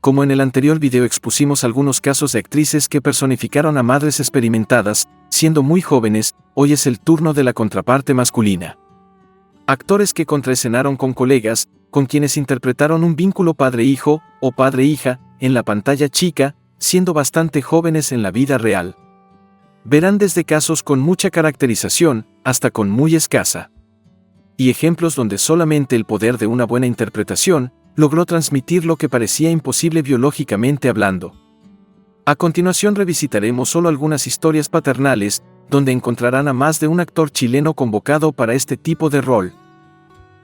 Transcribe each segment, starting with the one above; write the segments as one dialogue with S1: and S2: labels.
S1: Como en el anterior video expusimos algunos casos de actrices que personificaron a madres experimentadas, siendo muy jóvenes, hoy es el turno de la contraparte masculina. Actores que contraescenaron con colegas, con quienes interpretaron un vínculo padre-hijo o padre-hija en la pantalla chica, siendo bastante jóvenes en la vida real. Verán desde casos con mucha caracterización hasta con muy escasa. Y ejemplos donde solamente el poder de una buena interpretación logró transmitir lo que parecía imposible biológicamente hablando. A continuación revisitaremos solo algunas historias paternales, donde encontrarán a más de un actor chileno convocado para este tipo de rol.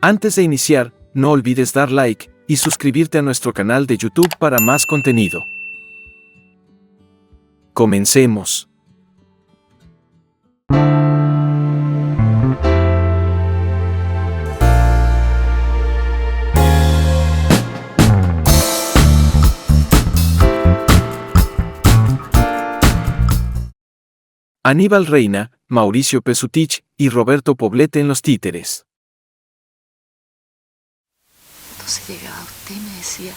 S1: Antes de iniciar, no olvides dar like y suscribirte a nuestro canal de YouTube para más contenido. Comencemos. Aníbal Reina, Mauricio Pesutich y Roberto Poblete en los títeres.
S2: Entonces llegaba usted y me decía: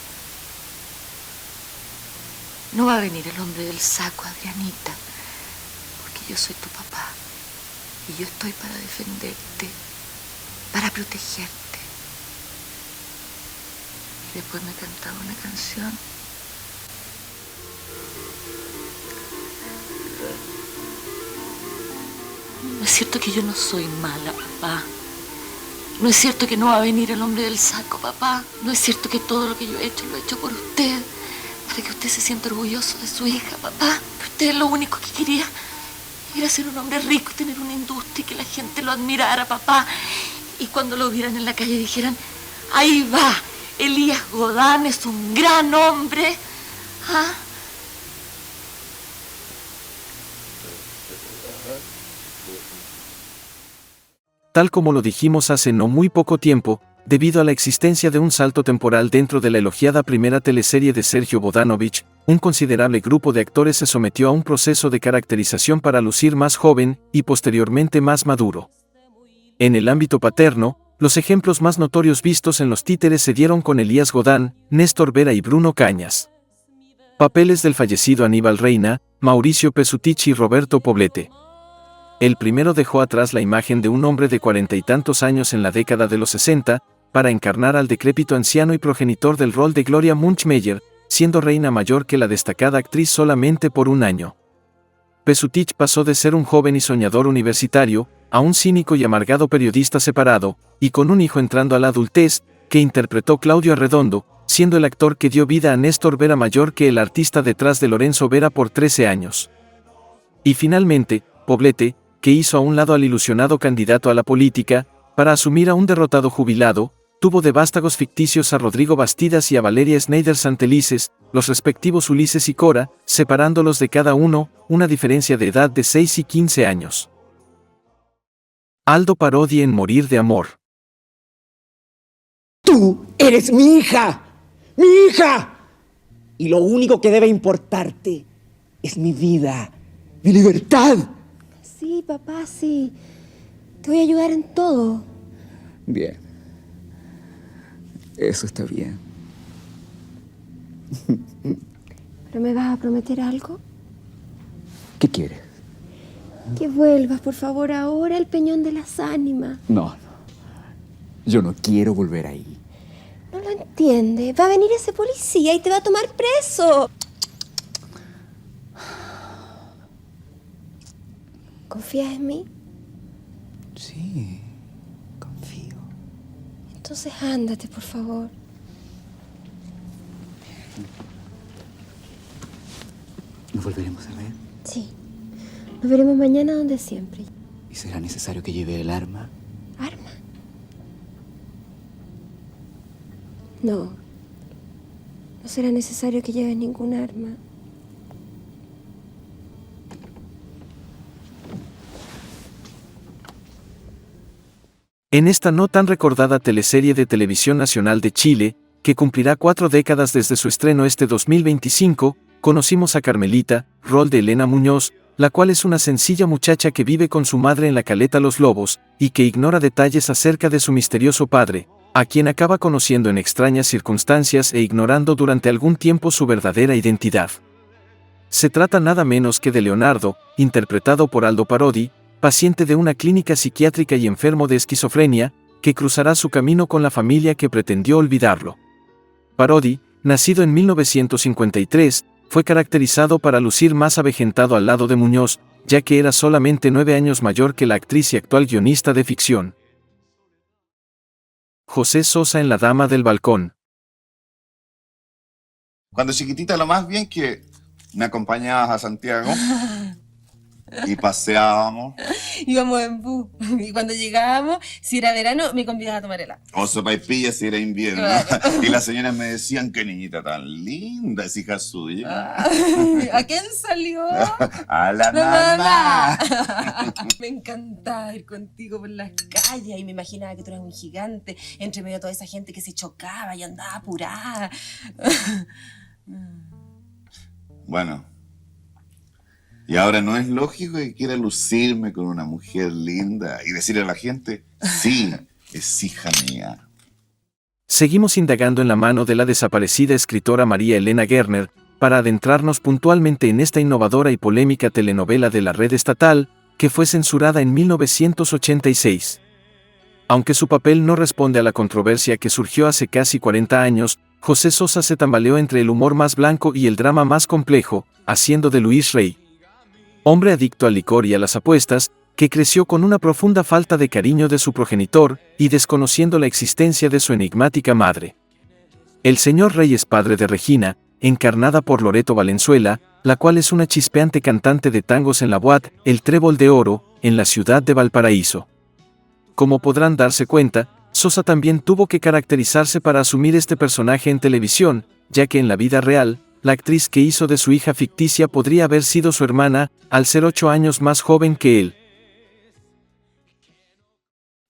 S2: no va a venir el hombre del saco, Adrianita, porque yo soy tu papá y yo estoy para defenderte, para protegerte. Y después me cantaba una canción. No es cierto que yo no soy mala, papá. No es cierto que no va a venir el hombre del saco, papá. No es cierto que todo lo que yo he hecho lo he hecho por usted, para que usted se sienta orgulloso de su hija, papá. Que usted lo único que quería era ser un hombre rico y tener una industria y que la gente lo admirara, papá. Y cuando lo vieran en la calle dijeran: ahí va, Elías Godán es un gran hombre. ¿Ah?
S1: Tal como lo dijimos hace no muy poco tiempo, debido a la existencia de un salto temporal dentro de la elogiada primera teleserie de Sergio Bodanovich, un considerable grupo de actores se sometió a un proceso de caracterización para lucir más joven y posteriormente más maduro. En el ámbito paterno, los ejemplos más notorios vistos en los títeres se dieron con Elías Godán, Néstor Vera y Bruno Cañas. Papeles del fallecido Aníbal Reina, Mauricio Pesutich y Roberto Poblete. El primero dejó atrás la imagen de un hombre de 40 y tantos años en la década de los 60, para encarnar al decrépito anciano y progenitor del rol de Gloria Munchmeyer, siendo reina mayor que la destacada actriz solamente por un año. Pesutich pasó de ser un joven y soñador universitario, a un cínico y amargado periodista separado, y con un hijo entrando a la adultez, que interpretó Claudio Arredondo, siendo el actor que dio vida a Néstor Vera mayor que el artista detrás de Lorenzo Vera por 13 años. Y finalmente, Poblete, que hizo a un lado al ilusionado candidato a la política, para asumir a un derrotado jubilado, tuvo de vástagos ficticios a Rodrigo Bastidas y a Valeria Schneider Santelices, los respectivos Ulises y Cora, separándolos de cada uno, una diferencia de edad de 6 y 15 años. Aldo Parodi en Morir de Amor.
S3: Tú eres mi hija, y lo único que debe importarte es mi vida, mi libertad.
S4: Sí, papá, sí. Te voy a ayudar en todo.
S3: Bien. Eso está bien.
S4: ¿Pero me vas a prometer algo?
S3: ¿Qué quieres?
S4: Que vuelvas, por favor, ahora al Peñón de las Ánimas.
S3: No. Yo no quiero volver ahí.
S4: No lo entiende. Va a venir ese policía y te va a tomar preso. ¿Confías en mí?
S3: Sí, confío.
S4: Entonces ándate, por favor.
S3: ¿Nos volveremos a ver?
S4: Sí. Nos veremos mañana donde siempre.
S3: ¿Y será necesario que lleve el arma?
S4: ¿Arma? No. No será necesario que lleves ningún arma.
S1: En esta no tan recordada teleserie de Televisión Nacional de Chile, que cumplirá 4 décadas desde su estreno este 2025, conocimos a Carmelita, rol de Elena Muñoz, la cual es una sencilla muchacha que vive con su madre en la caleta Los Lobos, y que ignora detalles acerca de su misterioso padre, a quien acaba conociendo en extrañas circunstancias e ignorando durante algún tiempo su verdadera identidad. Se trata nada menos que de Leonardo, interpretado por Aldo Parodi, paciente de una clínica psiquiátrica y enfermo de esquizofrenia, que cruzará su camino con la familia que pretendió olvidarlo. Parodi, nacido en 1953, fue caracterizado para lucir más avejentado al lado de Muñoz, ya que era solamente 9 años mayor que la actriz y actual guionista de ficción. José Sosa en La Dama del Balcón.
S5: Cuando chiquitita, lo más bien que me acompañabas a Santiago y paseábamos.
S6: Íbamos en bus. Y cuando llegábamos, si era verano, me convidaba a tomar helado.
S5: O sopaipilla si era invierno.
S6: Claro.
S5: Y las señoras me decían, qué niñita tan linda, es hija suya.
S6: ¿A quién salió?
S5: A la mamá.
S6: Me encantaba ir contigo por las calles y me imaginaba que tú eras un gigante entre medio de toda esa gente que se chocaba y andaba apurada.
S5: Bueno, y ahora no es lógico que quiera lucirme con una mujer linda y decirle a la gente, sí, es hija mía.
S1: Seguimos indagando en la mano de la desaparecida escritora María Elena Gerner, para adentrarnos puntualmente en esta innovadora y polémica telenovela de la red estatal, que fue censurada en 1986. Aunque su papel no responde a la controversia que surgió hace casi 40 años, José Sosa se tambaleó entre el humor más blanco y el drama más complejo, haciendo de Luis Rey, hombre adicto al licor y a las apuestas, que creció con una profunda falta de cariño de su progenitor y desconociendo la existencia de su enigmática madre. El señor Rey es padre de Regina, encarnada por Loreto Valenzuela, la cual es una chispeante cantante de tangos en la boat El Trébol de Oro, en la ciudad de Valparaíso. Como podrán darse cuenta, Sosa también tuvo que caracterizarse para asumir este personaje en televisión, ya que en la vida real, la actriz que hizo de su hija ficticia podría haber sido su hermana, al ser 8 años más joven que él.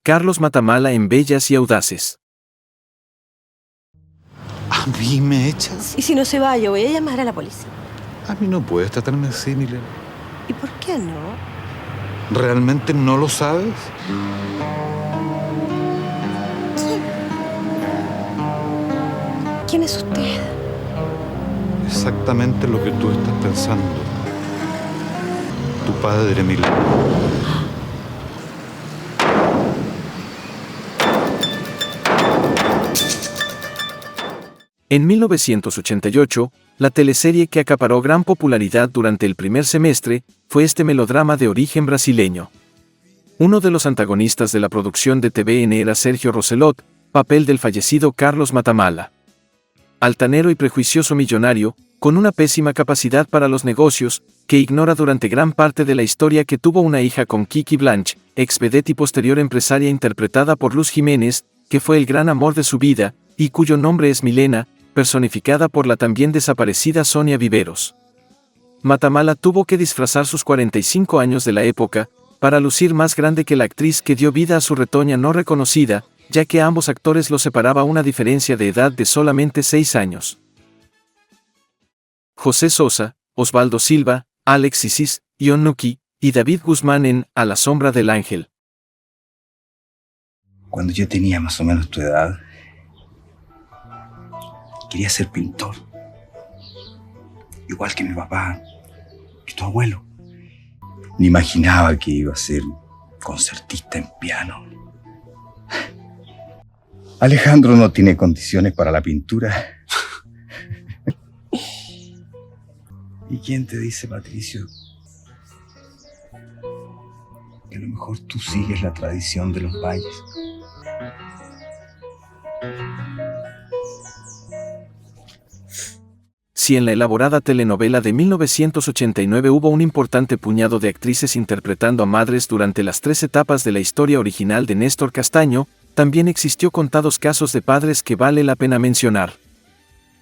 S1: Carlos Matamala en Bellas y Audaces.
S7: ¿A mí me echas?
S4: Y si no se va, yo voy a llamar a la policía.
S7: A mí no puedes tratarme así, Milena.
S4: ¿Y por qué no?
S7: ¿Realmente no lo sabes?
S4: ¿Quién es usted?
S7: Exactamente lo que tú estás pensando. Tu padre, Milena.
S1: En 1988, la teleserie que acaparó gran popularidad durante el primer semestre fue este melodrama de origen brasileño. Uno de los antagonistas de la producción de TVN era Sergio Roselot, papel del fallecido Carlos Matamala. Altanero y prejuicioso millonario, con una pésima capacidad para los negocios, que ignora durante gran parte de la historia que tuvo una hija con Kiki Blanch, ex vedette y posterior empresaria interpretada por Luz Jiménez, que fue el gran amor de su vida, y cuyo nombre es Milena, personificada por la también desaparecida Sonia Viveros. Matamala tuvo que disfrazar sus 45 años de la época, para lucir más grande que la actriz que dio vida a su retoña no reconocida, ya que a ambos actores los separaba una diferencia de edad de solamente 6 años. José Sosa, Osvaldo Silva, Alex Isis, Ion Nuki, y David Guzmán en A la sombra del ángel.
S8: Cuando yo tenía más o menos tu edad, quería ser pintor. Igual que mi papá y tu abuelo. Ni imaginaba que iba a ser concertista en piano. Alejandro no tiene condiciones para la pintura. ¿Y quién te dice, Patricio, que a lo mejor tú sigues la tradición de los bailes?
S1: Si en la elaborada telenovela de 1989 hubo un importante puñado de actrices interpretando a madres durante las 3 etapas de la historia original de Néstor Castaño, también existió contados casos de padres que vale la pena mencionar.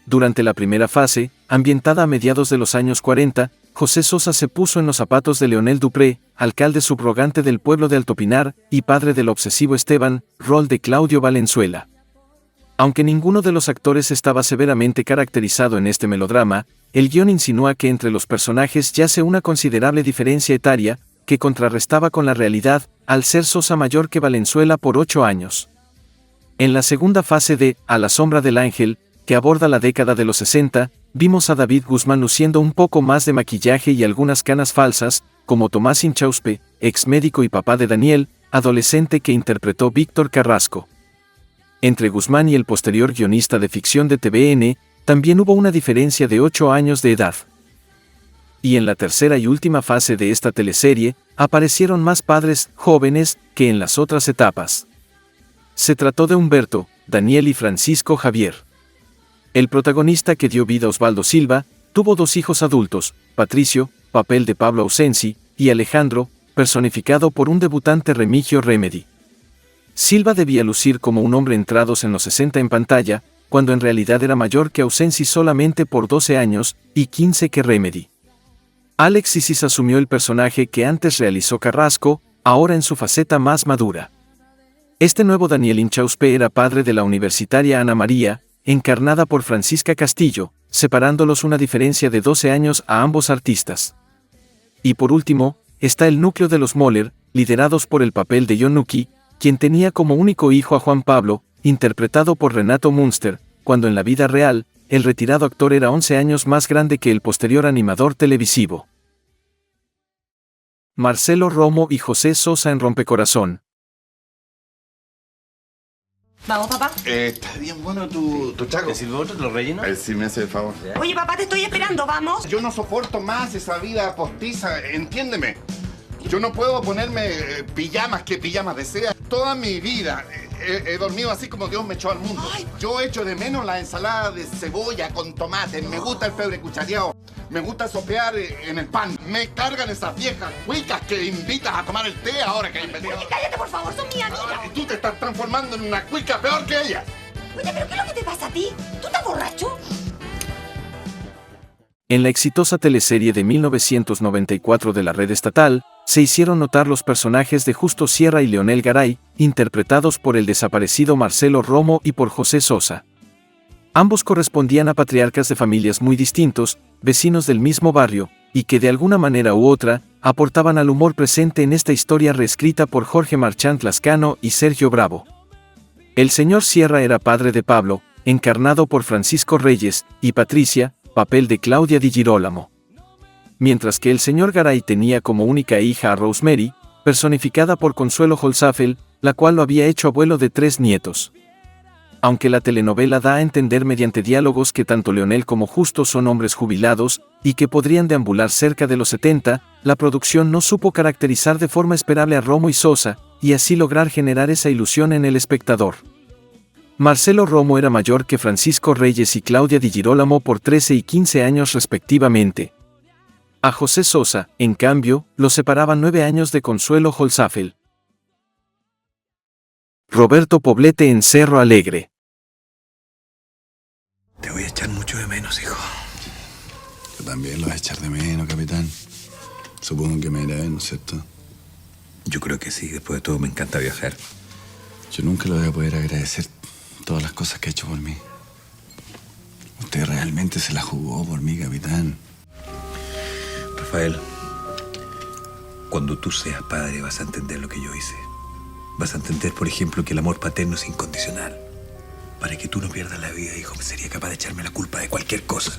S1: Durante la primera fase, ambientada a mediados de los años 40, José Sosa se puso en los zapatos de Leonel Dupré, alcalde subrogante del pueblo de Altopinar y padre del obsesivo Esteban, rol de Claudio Valenzuela. Aunque ninguno de los actores estaba severamente caracterizado en este melodrama, el guión insinúa que entre los personajes yace una considerable diferencia etaria, que contrarrestaba con la realidad, al ser Sosa mayor que Valenzuela por 8 años. En la segunda fase de A la sombra del ángel, que aborda la década de los 60, vimos a David Guzmán luciendo un poco más de maquillaje y algunas canas falsas, como Tomás Inchauspe, ex médico y papá de Daniel, adolescente que interpretó Víctor Carrasco. Entre Guzmán y el posterior guionista de ficción de TVN, también hubo una diferencia de 8 años de edad. Y en la tercera y última fase de esta teleserie, aparecieron más padres jóvenes que en las otras etapas. Se trató de Humberto, Daniel y Francisco Javier. El protagonista que dio vida a Osvaldo Silva, tuvo 2 hijos adultos, Patricio, papel de Pablo Ausensi, y Alejandro, personificado por un debutante Remigio Remedy. Silva debía lucir como un hombre entrados en los 60 en pantalla, cuando en realidad era mayor que Ausensi solamente por 12 años, y 15 que Remedy. Alex Isis asumió el personaje que antes realizó Carrasco, ahora en su faceta más madura. Este nuevo Daniel Inchauspe era padre de la universitaria Ana María, encarnada por Francisca Castillo, separándolos una diferencia de 12 años a ambos artistas. Y por último, está el núcleo de los Moller, liderados por el papel de John Nucky, quien tenía como único hijo a Juan Pablo, interpretado por Renato Münster, cuando en la vida real, el retirado actor era 11 años más grande que el posterior animador televisivo. Marcelo Romo y José Sosa en Rompecorazón.
S6: Vamos, papá.
S5: Está bien bueno tu chaco.
S9: ¿Te sirvo otro? ¿Te lo relleno?
S5: A ver si me hace el favor.
S6: Oye, papá, te estoy esperando, vamos.
S10: Yo no soporto más esa vida postiza, entiéndeme. Yo no puedo ponerme pijamas que pijamas desea. Toda mi vida he dormido así como Dios me echó al mundo. Ay. Yo echo de menos la ensalada de cebolla con tomate. Me gusta el pebre cuchareado. Me gusta sopear en el pan. Me cargan esas viejas cuicas que invitas a tomar el té ahora que hay inventado.
S6: Oye, cállate, por favor, son mis amigas.
S10: Y tú te estás transformando en una cuica peor que ellas.
S6: Oye, ¿pero qué es lo que te pasa a ti? ¿Tú estás borracho?
S1: En la exitosa teleserie de 1994 de la red estatal, se hicieron notar los personajes de Justo Sierra y Leonel Garay, interpretados por el desaparecido Marcelo Romo y por José Sosa. Ambos correspondían a patriarcas de familias muy distintos, vecinos del mismo barrio, y que de alguna manera u otra, aportaban al humor presente en esta historia reescrita por Jorge Marchant Lascano y Sergio Bravo. El señor Sierra era padre de Pablo, encarnado por Francisco Reyes, y Patricia, papel de Claudia Di Girolamo. Mientras que el señor Garay tenía como única hija a Rosemary, personificada por Consuelo Holzapfel, la cual lo había hecho abuelo de 3 nietos. Aunque la telenovela da a entender mediante diálogos que tanto Leonel como Justo son hombres jubilados, y que podrían deambular cerca de los 70, la producción no supo caracterizar de forma esperable a Romo y Sosa, y así lograr generar esa ilusión en el espectador. Marcelo Romo era mayor que Francisco Reyes y Claudia Di Girolamo por 13 y 15 años respectivamente. A José Sosa, en cambio, lo separaban 9 años de Consuelo Holzapfel. Roberto Poblete en Cerro Alegre.
S8: Te voy a echar mucho de menos, hijo.
S11: Yo también lo voy a echar de menos, capitán. Supongo que me irá bien, ¿no es cierto?
S8: Yo creo que sí, después de todo me encanta viajar.
S11: Yo nunca le voy a poder agradecer todas las cosas que ha hecho por mí. Usted realmente se la jugó por mí, capitán.
S8: Rafael, cuando tú seas padre vas a entender lo que yo hice. Vas a entender, por ejemplo, que el amor paterno es incondicional. Para que tú no pierdas la vida, hijo, sería capaz de echarme la culpa de cualquier cosa.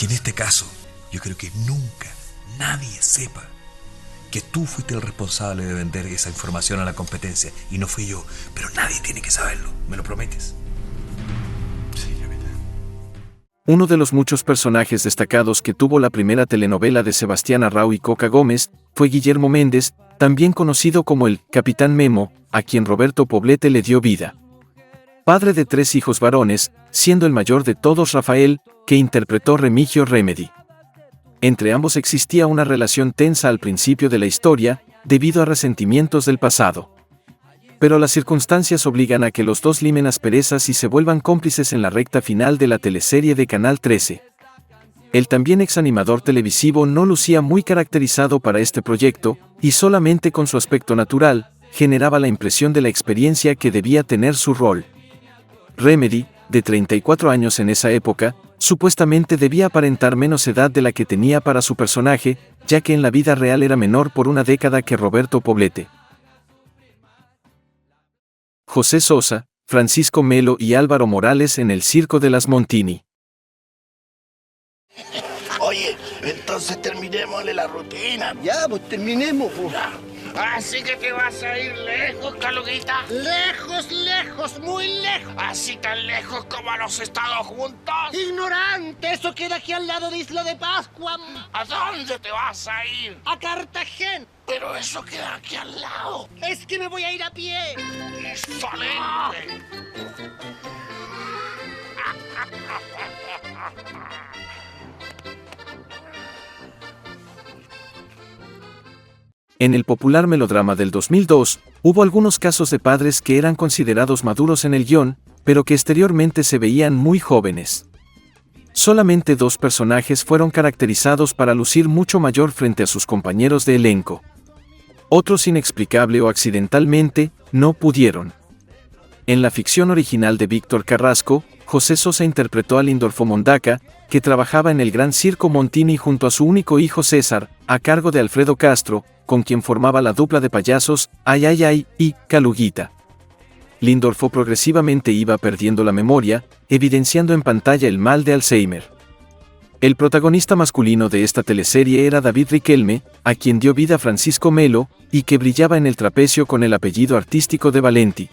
S8: Y en este caso, yo creo que nunca nadie sepa que tú fuiste el responsable de vender esa información a la competencia y no fui yo, pero nadie tiene que saberlo. ¿Me lo prometes?
S11: Sí, capitán.
S1: Uno de los muchos personajes destacados que tuvo la primera telenovela de Sebastián Arrau y Coca Gómez fue Guillermo Méndez, también conocido como el Capitán Memo, a quien Roberto Poblete le dio vida. Padre de 3 hijos varones, siendo el mayor de todos Rafael, que interpretó Remigio Remedy. Entre ambos existía una relación tensa al principio de la historia, debido a resentimientos del pasado. Pero las circunstancias obligan a que los dos limen asperezas y se vuelvan cómplices en la recta final de la teleserie de Canal 13. El también exanimador televisivo no lucía muy caracterizado para este proyecto, y solamente con su aspecto natural, generaba la impresión de la experiencia que debía tener su rol. Remedy, de 34 años en esa época, supuestamente debía aparentar menos edad de la que tenía para su personaje, ya que en la vida real era menor por una década que Roberto Poblete. José Sosa, Francisco Melo y Álvaro Morales en el Circo de las Montini.
S9: Oye, entonces terminémosle la rutina.
S12: Ya, pues terminemos, pues.
S9: Así que te vas a ir lejos, Caluguita.
S12: Lejos, lejos, muy lejos.
S9: Así tan lejos como a los Estados juntos.
S12: Ignorante, eso queda aquí al lado de Isla de Pascua.
S9: ¿A dónde te vas a ir?
S12: A Cartagena.
S9: Pero eso queda aquí al lado.
S12: Es que me voy a ir a pie.
S9: ¡Insolente!
S1: En el popular melodrama del 2002, hubo algunos casos de padres que eran considerados maduros en el guión, pero que exteriormente se veían muy jóvenes. Solamente 2 personajes fueron caracterizados para lucir mucho mayor frente a sus compañeros de elenco. Otros, inexplicable o accidentalmente, no pudieron. En la ficción original de Víctor Carrasco, José Sosa interpretó a Lindolfo Mondaca, que trabajaba en el Gran Circo Montini junto a su único hijo César, a cargo de Alfredo Castro, con quien formaba la dupla de payasos Ay Ay Ay y Caluguita. Lindolfo progresivamente iba perdiendo la memoria, evidenciando en pantalla el mal de Alzheimer. El protagonista masculino de esta teleserie era David Riquelme, a quien dio vida Francisco Melo, y que brillaba en el trapecio con el apellido artístico de Valenti.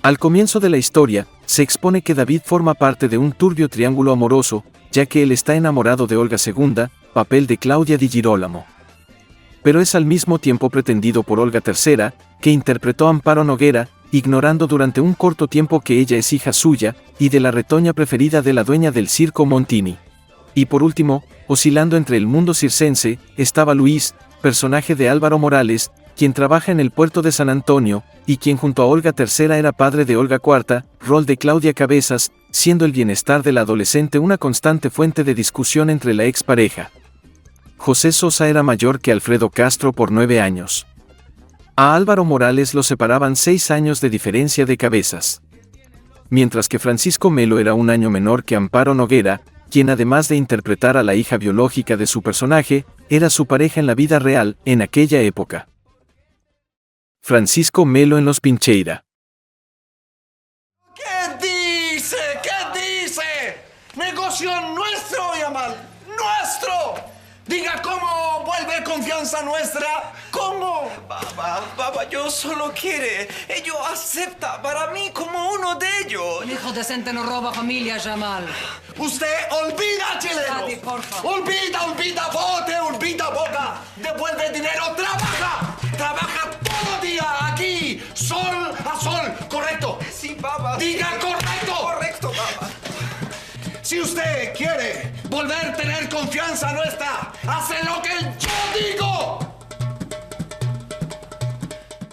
S1: Al comienzo de la historia, se expone que David forma parte de un turbio triángulo amoroso, ya que él está enamorado de Olga II, papel de Claudia Di Girolamo. Pero es al mismo tiempo pretendido por Olga III, que interpretó a Amparo Noguera, ignorando durante un corto tiempo que ella es hija suya, y de la retoña preferida de la dueña del Circo Montini. Y por último, oscilando entre el mundo circense, estaba Luis, personaje de Álvaro Morales, quien trabaja en el puerto de San Antonio, y quien junto a Olga III era padre de Olga IV, rol de Claudia Cabezas, siendo el bienestar de la adolescente una constante fuente de discusión entre la expareja. José Sosa era mayor que Alfredo Castro por 9 años. A Álvaro Morales lo separaban 6 años de diferencia de Cabezas. Mientras que Francisco Melo era un año menor que Amparo Noguera, quien además de interpretar a la hija biológica de su personaje, era su pareja en la vida real, en aquella época. Francisco Melo en Los Pincheira.
S9: ¿Qué dice? ¿Qué dice? Negocio nuestro, Yamal. ¡Nuestro! Diga cómo vuelve confianza nuestra. ¿Cómo?
S13: Papá, yo solo quiere. Ellos acepta para mí como uno de ellos.
S14: El hijo decente no roba familia, Yamal.
S9: Usted olvida, chileno.
S14: Daddy, por favor.
S9: Olvida, olvida, boca. Devuelve dinero, trabaja. Trabaja todo día aquí. Sol a sol. ¿Correcto?
S13: Sí, papá.
S9: Diga correcto.
S13: Correcto, papá.
S9: Si usted quiere volver a tener confianza nuestra, hace lo que yo digo.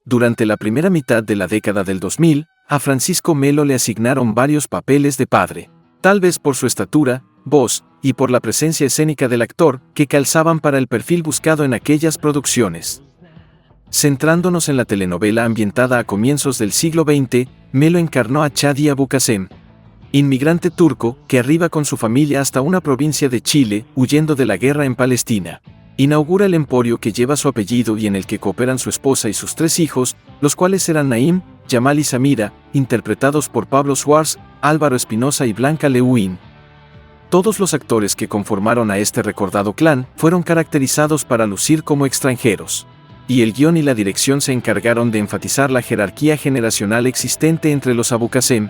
S1: Durante la primera mitad de la década del 2000, a Francisco Melo le asignaron varios papeles de padre, tal vez por su estatura, voz, y por la presencia escénica del actor, que calzaban para el perfil buscado en aquellas producciones. Centrándonos en la telenovela ambientada a comienzos del siglo XX, Melo encarnó a Chadi Abu Qasem, inmigrante turco que arriba con su familia hasta una provincia de Chile, huyendo de la guerra en Palestina. Inaugura el emporio que lleva su apellido y en el que cooperan su esposa y sus 3 hijos, los cuales eran Naim, Yamal y Samira, interpretados por Pablo Schwartz, Álvaro Espinosa y Blanca Lewin. Todos los actores que conformaron a este recordado clan fueron caracterizados para lucir como extranjeros. Y el guión y la dirección se encargaron de enfatizar la jerarquía generacional existente entre los Abu Qasem.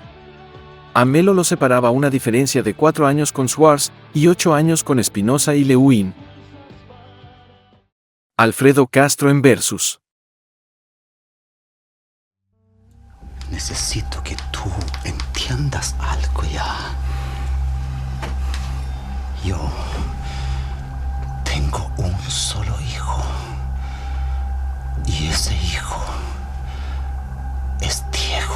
S1: A Melo lo separaba una diferencia de 4 años con Schwartz y 8 años con Espinosa y Lewin. Alfredo Castro en Versus.
S15: Necesito que tú entiendas algo ya. Yo tengo un solo hijo. Y ese hijo es Diego.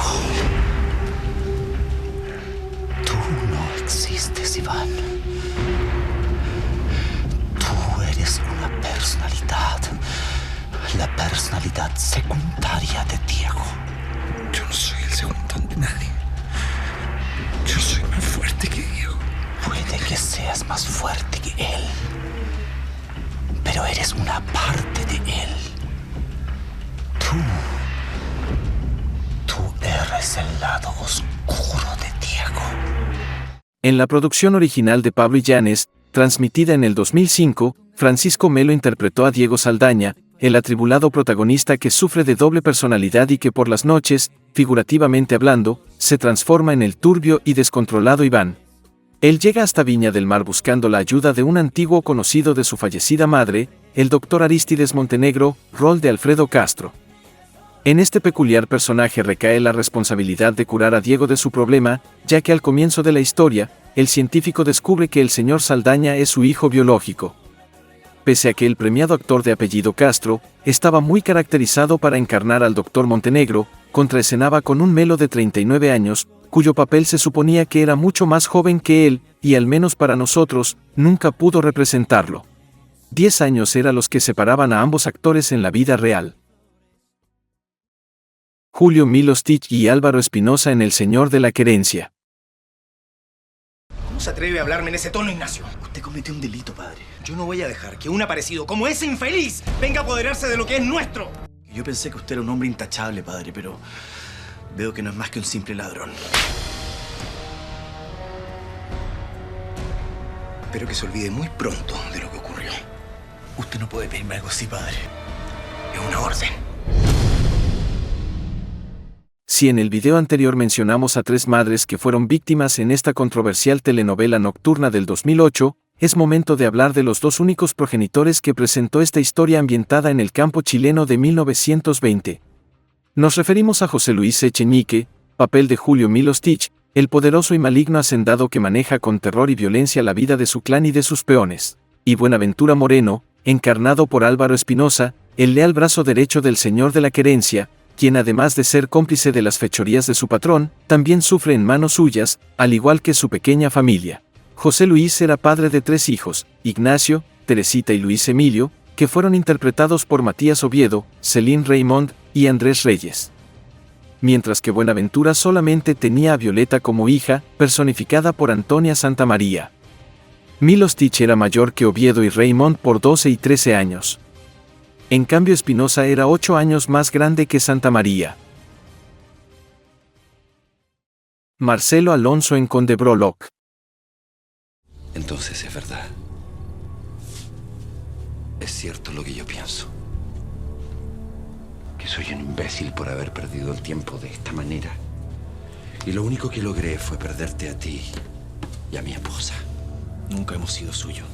S15: Tú no existes, Iván. Tú eres una personalidad. La personalidad secundaria de Diego.
S8: Yo no soy el secundario de nadie. Yo soy más fuerte que Diego.
S15: Puede que seas más fuerte que él, pero eres una parte de él. Tú cierres el lado oscuro de Diego.
S1: En la producción original de Pablo Illanes, transmitida en el 2005, Francisco Melo interpretó a Diego Saldaña, el atribulado protagonista que sufre de doble personalidad y que por las noches, figurativamente hablando, se transforma en el turbio y descontrolado Iván. Él llega hasta Viña del Mar buscando la ayuda de un antiguo conocido de su fallecida madre, el doctor Arístides Montenegro, rol de Alfredo Castro. En este peculiar personaje recae la responsabilidad de curar a Diego de su problema, ya que al comienzo de la historia, el científico descubre que el señor Saldaña es su hijo biológico. Pese a que el premiado actor de apellido Castro estaba muy caracterizado para encarnar al doctor Montenegro, contraescenaba con un Melo de 39 años, cuyo papel se suponía que era mucho más joven que él, y al menos para nosotros, nunca pudo representarlo. 10 años eran los que separaban a ambos actores en la vida real. Julio Milo Stich y Álvaro Espinosa en El Señor de la Querencia.
S16: ¿Cómo se atreve a hablarme en ese tono, Ignacio? Usted cometió un delito, padre. Yo no voy a dejar que un aparecido como ese infeliz venga a apoderarse de lo que es nuestro. Yo pensé que usted era un hombre intachable, padre, pero veo que no es más que un simple ladrón. Espero que se olvide muy pronto de lo que ocurrió. Usted no puede pedirme algo así, padre. Es una orden.
S1: Si en el video anterior mencionamos a 3 madres que fueron víctimas en esta controversial telenovela nocturna del 2008, es momento de hablar de los 2 únicos progenitores que presentó esta historia ambientada en el campo chileno de 1920. Nos referimos a José Luis Echenique, papel de Julio Milo Stich, el poderoso y maligno hacendado que maneja con terror y violencia la vida de su clan y de sus peones, y Buenaventura Moreno, encarnado por Álvaro Espinosa, el leal brazo derecho del Señor de la Querencia, quien además de ser cómplice de las fechorías de su patrón, también sufre en manos suyas, al igual que su pequeña familia. José Luis era padre de 3 hijos, Ignacio, Teresita y Luis Emilio, que fueron interpretados por Matías Oviedo, Celine Raymond y Andrés Reyes. Mientras que Buenaventura solamente tenía a Violeta como hija, personificada por Antonia Santamaría. Milo Stich era mayor que Oviedo y Raymond por 12 y 13 años. En cambio Espinosa era 8 años más grande que Santamaría. Marcelo Alonso en Conde Brolock.
S11: Entonces es verdad. Es cierto lo que yo pienso. Que soy un imbécil por haber perdido el tiempo de esta manera. Y lo único que logré fue perderte a ti y a mi esposa.
S16: Nunca hemos sido suyo.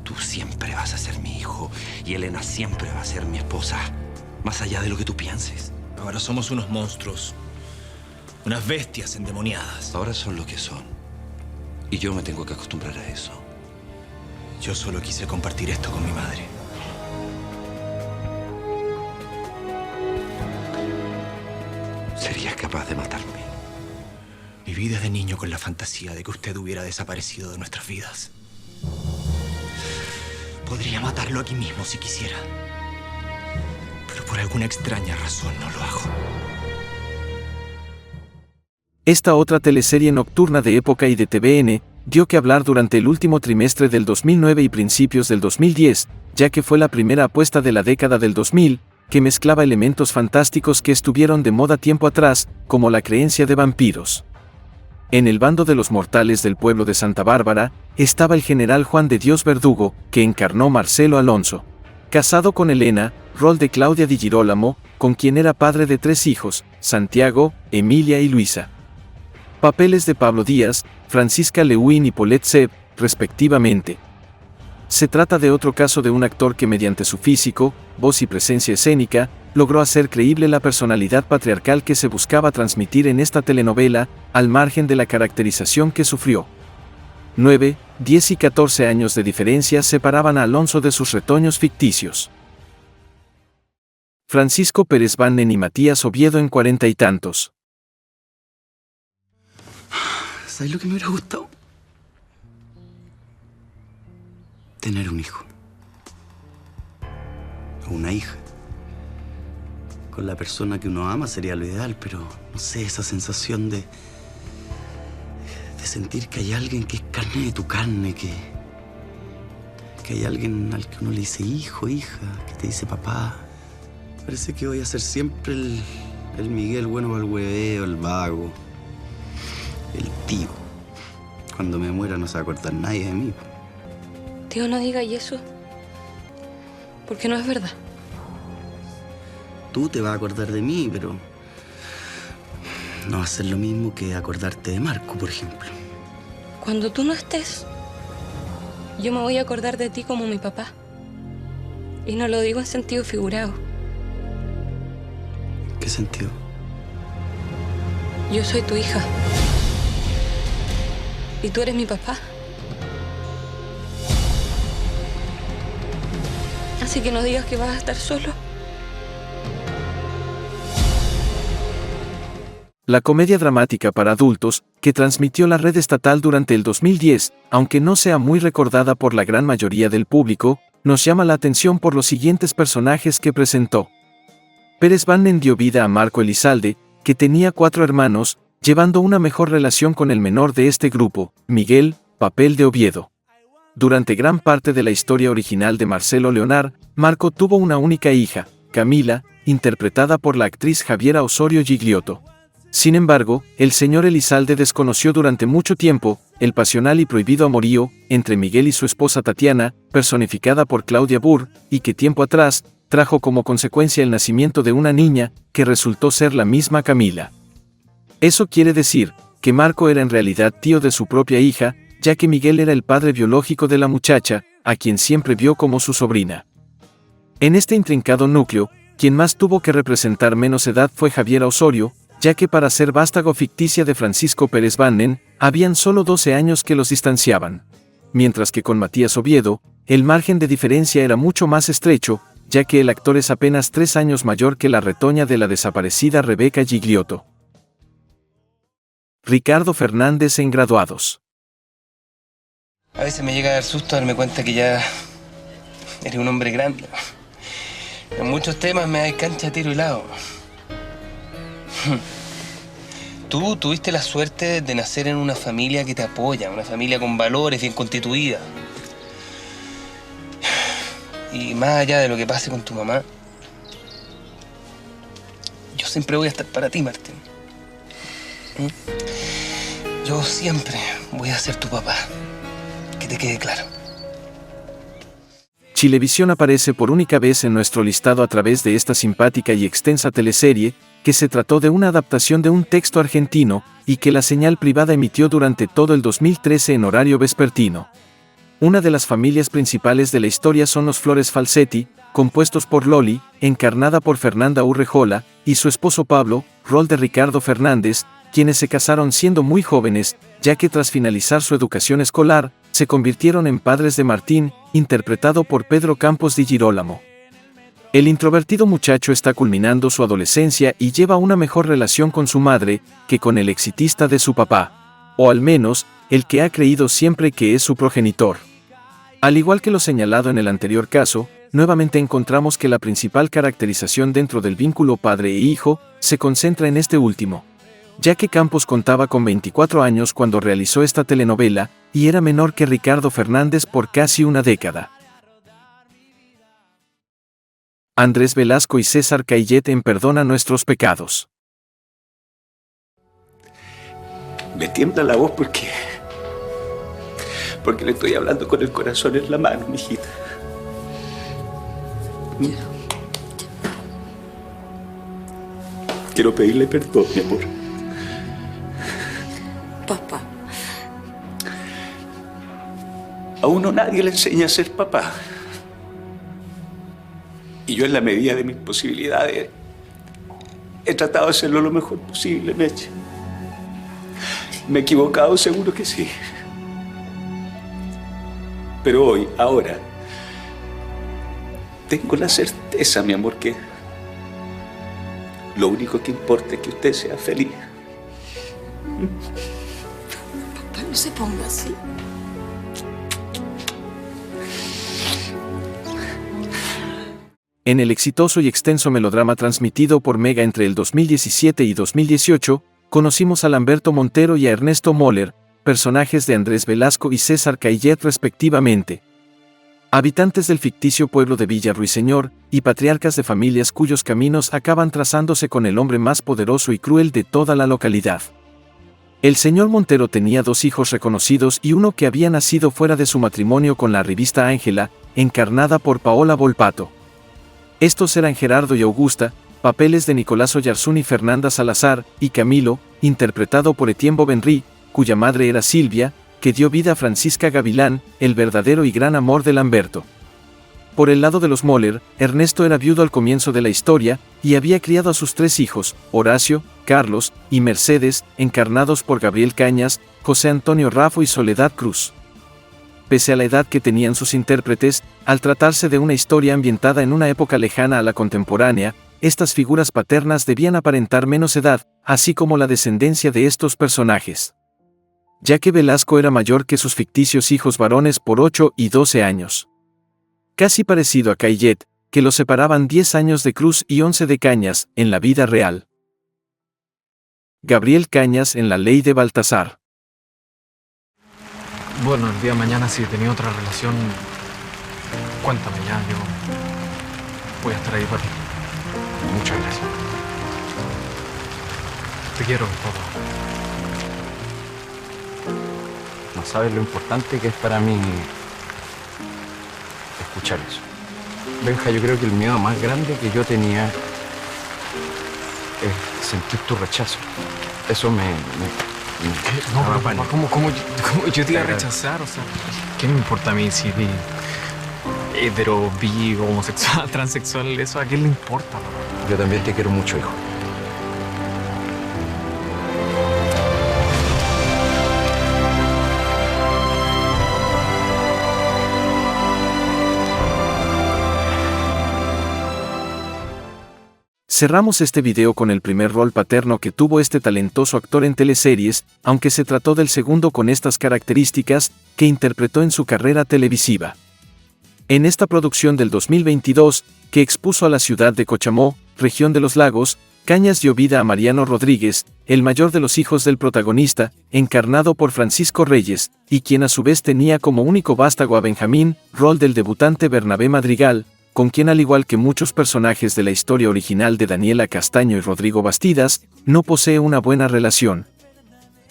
S11: Tú siempre vas a ser mi hijo y Elena siempre va a ser mi esposa. Más allá de lo que tú pienses.
S16: Ahora somos unos monstruos. Unas bestias endemoniadas.
S11: Ahora son lo que son. Y yo me tengo que acostumbrar a eso.
S16: Yo solo quise compartir esto con mi madre.
S11: ¿Serías capaz de matarme?
S16: Viví desde niño con la fantasía de que usted hubiera desaparecido de nuestras vidas. Podría matarlo aquí mismo si quisiera. Pero por alguna extraña razón no lo hago.
S1: Esta otra teleserie nocturna de época y de TVN, dio que hablar durante el último trimestre del 2009 y principios del 2010, ya que fue la primera apuesta de la década del 2000, que mezclaba elementos fantásticos que estuvieron de moda tiempo atrás, como la creencia de vampiros. En el bando de los mortales del pueblo de Santa Bárbara, estaba el general Juan de Dios Verdugo, que encarnó Marcelo Alonso. Casado con Elena, rol de Claudia Di Girolamo, con quien era padre de 3 hijos, Santiago, Emilia y Luisa. Papeles de Pablo Díaz, Francisca Lewin y Paulette Seb, respectivamente. Se trata de otro caso de un actor que mediante su físico, voz y presencia escénica, logró hacer creíble la personalidad patriarcal que se buscaba transmitir en esta telenovela, al margen de la caracterización que sufrió. 9, 10 y 14 años de diferencia separaban a Alonso de sus retoños ficticios. Francisco Pérez Bannen y Matías Oviedo en 40 y tantos.
S17: ¿Sabes lo que me hubiera gustado? Tener un hijo. O una hija. Con la persona que uno ama sería lo ideal, pero no sé, esa sensación de sentir que hay alguien que es carne de tu carne, que hay alguien al que uno le dice hijo, hija, que te dice papá. Parece que voy a ser siempre el El Miguel bueno para el hueveo, el vago, el tío. Cuando me muera no se va a acordar nadie de mí.
S4: Tío, no digas eso. Porque no es verdad.
S17: Tú te vas a acordar de mí, pero no va a ser lo mismo que acordarte de Marco, por ejemplo.
S4: Cuando tú no estés, yo me voy a acordar de ti como mi papá. Y no lo digo en sentido figurado.
S17: ¿Qué sentido?
S4: Yo soy tu hija. Y tú eres mi papá. Así que no digas que vas a estar solo.
S1: La comedia dramática para adultos, que transmitió la red estatal durante el 2010, aunque no sea muy recordada por la gran mayoría del público, nos llama la atención por los siguientes personajes que presentó. Pérez Bannon dio vida a Marco Elizalde, que tenía 4 hermanos, llevando una mejor relación con el menor de este grupo, Miguel, papel de Oviedo. Durante gran parte de la historia original de Marcelo Leonard, Marco tuvo una única hija, Camila, interpretada por la actriz Javiera Osorio Gigliotto. Sin embargo, el señor Elizalde desconoció durante mucho tiempo el pasional y prohibido amorío entre Miguel y su esposa Tatiana, personificada por Claudia Burr, y que tiempo atrás trajo como consecuencia el nacimiento de una niña que resultó ser la misma Camila. Eso quiere decir que Marco era en realidad tío de su propia hija, ya que Miguel era el padre biológico de la muchacha, a quien siempre vio como su sobrina. En este intrincado núcleo, quien más tuvo que representar menos edad fue Javiera Osorio, ya que para ser vástago ficticia de Francisco Pérez Bannon, habían solo 12 años que los distanciaban. Mientras que con Matías Oviedo, el margen de diferencia era mucho más estrecho, ya que el actor es apenas 3 años mayor que la retoña de la desaparecida Rebeca Gigliotto. Ricardo Fernández en Graduados.
S18: A veces me llega a dar susto darme cuenta que ya eres un hombre grande. En muchos temas me das cancha, tiro y lado. Tú tuviste la suerte de nacer en una familia que te apoya, una familia con valores, bien constituida. Y más allá de lo que pase con tu mamá, yo siempre voy a estar para ti, Martín. Yo siempre voy a ser tu papá. Que te quede claro.
S1: Chilevisión aparece por única vez en nuestro listado a través de esta simpática y extensa teleserie, que se trató de una adaptación de un texto argentino, y que la señal privada emitió durante todo el 2013 en horario vespertino. Una de las familias principales de la historia son los Flores Falsetti, compuestos por Loli, encarnada por Fernanda Urrejola, y su esposo Pablo, rol de Ricardo Fernández, quienes se casaron siendo muy jóvenes, ya que tras finalizar su educación escolar, se convirtieron en padres de Martín, interpretado por Pedro Campos di Girolamo. El introvertido muchacho está culminando su adolescencia y lleva una mejor relación con su madre que con el exitista de su papá, o al menos, el que ha creído siempre que es su progenitor. Al igual que lo señalado en el anterior caso, nuevamente encontramos que la principal caracterización dentro del vínculo padre e hijo se concentra en este último, ya que Campos contaba con 24 años cuando realizó esta telenovela, y era menor que Ricardo Fernández por casi una década. Andrés Velasco y César Caillet en Perdona Nuestros Pecados.
S15: Me tiembla la voz porque le estoy hablando con el corazón en la mano, mijita. Quiero pedirle perdón, mi amor.
S2: Papá.
S15: A uno nadie le enseña a ser papá. Y yo, en la medida de mis posibilidades, he tratado de hacerlo lo mejor posible, Meche. ¿Me he equivocado? Seguro que sí. Pero hoy, ahora, tengo la certeza, mi amor, que lo único que importa es que usted sea feliz.
S2: Papá, no se ponga así.
S1: En el exitoso y extenso melodrama transmitido por Mega entre el 2017 y 2018, conocimos a Lamberto Montero y a Ernesto Moller, personajes de Andrés Velasco y César Caillet respectivamente. habitantes del ficticio pueblo de Villa Ruiseñor, y patriarcas de familias cuyos caminos acaban trazándose con el hombre más poderoso y cruel de toda la localidad. El señor Montero tenía 2 hijos reconocidos y uno que había nacido fuera de su matrimonio con la arribista Ángela, encarnada por Paola Volpato. Estos eran Gerardo y Augusta, papeles de Nicolás Oyarzún y Fernanda Salazar, y Camilo, interpretado por Etienne Bovenry, cuya madre era Silvia, que dio vida a Francisca Gavilán, el verdadero y gran amor de Lamberto. Por el lado de los Moller, Ernesto era viudo al comienzo de la historia, y había criado a sus 3 hijos, Horacio, Carlos y Mercedes, encarnados por Gabriel Cañas, José Antonio Raffo y Soledad Cruz. Pese a la edad que tenían sus intérpretes, al tratarse de una historia ambientada en una época lejana a la contemporánea, estas figuras paternas debían aparentar menos edad, así como la descendencia de estos personajes. Ya que Velasco era mayor que sus ficticios hijos varones por 8 y 12 años. Casi parecido a Caillet, que los separaban 10 años de Cruz y 11 de Cañas, en la vida real. Gabriel Cañas en La Ley de Baltasar.
S19: Bueno, el día de mañana si tenía otra relación, cuéntame ya, yo voy a estar ahí para ti. Muchas gracias. Te quiero, papá.
S20: No sabes lo importante que es para mí escuchar eso. Benja, yo creo que el miedo más grande que yo tenía es sentir tu rechazo. Eso me
S19: no, pero papá, ¿cómo yo te iba a rechazar? O sea, ¿qué me importa a mí si hetero, bi, homosexual, transexual? ¿Eso a quién le importa, papá?
S20: Yo también te quiero mucho, hijo.
S1: Cerramos este video con el primer rol paterno que tuvo este talentoso actor en teleseries, aunque se trató del segundo con estas características, que interpretó en su carrera televisiva. En esta producción del 2022, que expuso a la ciudad de Cochamó, región de los Lagos, Cañas dio vida a Mariano Rodríguez, el mayor de los hijos del protagonista, encarnado por Francisco Reyes, y quien a su vez tenía como único vástago a Benjamín, rol del debutante Bernabé Madrigal, con quien al igual que muchos personajes de la historia original de Daniela Castaño y Rodrigo Bastidas, no posee una buena relación.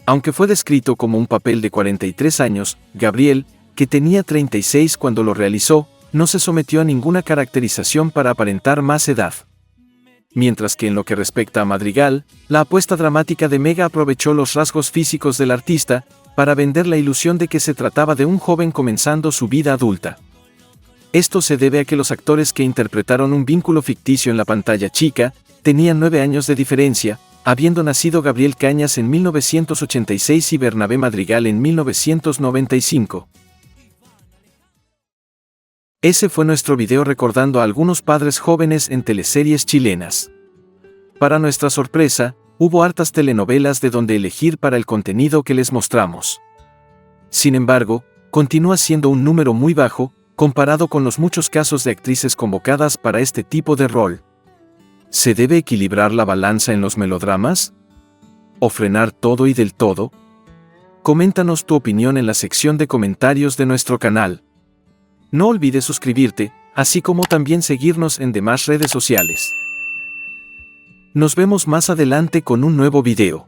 S1: Aunque fue descrito como un papel de 43 años, Gabriel, que tenía 36 cuando lo realizó, no se sometió a ninguna caracterización para aparentar más edad. Mientras que en lo que respecta a Madrigal, la apuesta dramática de Mega aprovechó los rasgos físicos del artista, para vender la ilusión de que se trataba de un joven comenzando su vida adulta. Esto se debe a que los actores que interpretaron un vínculo ficticio en la pantalla chica, tenían 9 años de diferencia, habiendo nacido Gabriel Cañas en 1986 y Bernabé Madrigal en 1995. Ese fue nuestro video recordando a algunos padres jóvenes en teleseries chilenas. Para nuestra sorpresa, hubo hartas telenovelas de donde elegir para el contenido que les mostramos. Sin embargo, continúa siendo un número muy bajo, comparado con los muchos casos de actrices convocadas para este tipo de rol. ¿Se debe equilibrar la balanza en los melodramas? ¿O frenar todo y del todo? Coméntanos tu opinión en la sección de comentarios de nuestro canal. No olvides suscribirte, así como también seguirnos en demás redes sociales. Nos vemos más adelante con un nuevo video.